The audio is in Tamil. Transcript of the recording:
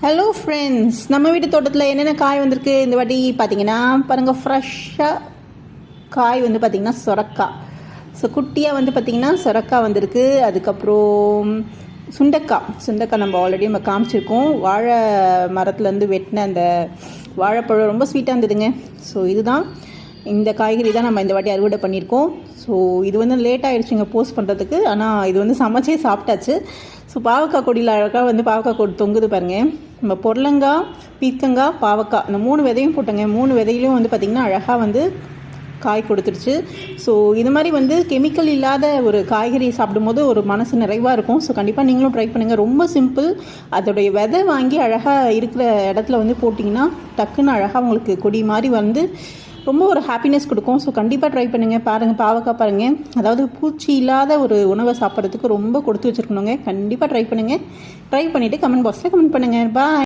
ஹலோ ஃப்ரெண்ட்ஸ், நம்ம வீட்டு தோட்டத்தில் என்னென்ன காய் வந்திருக்கு இந்த வாட்டி பார்த்தீங்கன்னா பாருங்கள். ஃப்ரெஷ்ஷாக காய் வந்து பார்த்திங்கன்னா சொரக்காய். ஸோ குட்டியாக வந்து பார்த்திங்கன்னா சொரக்காய் வந்திருக்கு. அதுக்கப்புறம் சுண்டைக்காய் நம்ம ஆல்ரெடி நம்ம காமிச்சிருக்கோம். வாழை மரத்துலேருந்து வெட்டின அந்த வாழைப்பழம் ரொம்ப ஸ்வீட்டாக இருந்ததுங்க. ஸோ இதுதான் இந்த காய்கறி தான் நம்ம இந்த வாட்டி அறுவடை பண்ணியிருக்கோம். ஸோ இது வந்து லேட் ஆகிடுச்சுங்க போஸ்ட் பண்ணுறதுக்கு. ஆனால் இது வந்து சமைச்சே சாப்பிட்டாச்சு. ஸோ பாவக்காய் கொடியில் அழகாக வந்து பாவக்காய் கொடி தொங்குது பாருங்கள். நம்ம பொருளங்காய், பீர்க்கங்காய், பாவக்காய் இந்த 3 விதையும் போட்டோங்க. 3 விதையிலையும் வந்து பார்த்திங்கன்னா அழகாக வந்து காய் கொடுத்துருச்சு. ஸோ இது மாதிரி வந்து கெமிக்கல் இல்லாத ஒரு காய்கறி சாப்பிடும்போது ஒரு மனசு நிறைவாக இருக்கும். ஸோ கண்டிப்பாக நீங்களும் ட்ரை பண்ணுங்கள். ரொம்ப சிம்பிள். அதோடைய விதை வாங்கி அழகாக இருக்கிற இடத்துல வந்து போட்டிங்கன்னா டக்குன்னு அழகாக உங்களுக்கு கொடி மாதிரி வந்து ரொம்ப ஒரு ஹாப்பினஸ் கொடுக்கும். ஸோ கண்டிப்பாக ட்ரை பண்ணுங்கள். பாருங்கள், பாவக்காய் பாருங்கள். அதாவது பூச்சி இல்லாத ஒரு உணவை சாப்பிட்றதுக்கு ரொம்ப கொடுத்து வச்சுருக்கணுங்க. கண்டிப்பாக ட்ரை பண்ணுங்கள். ட்ரை பண்ணிவிட்டு கமெண்ட் பாக்ஸில் கமெண்ட் பண்ணுங்கள். பாய்.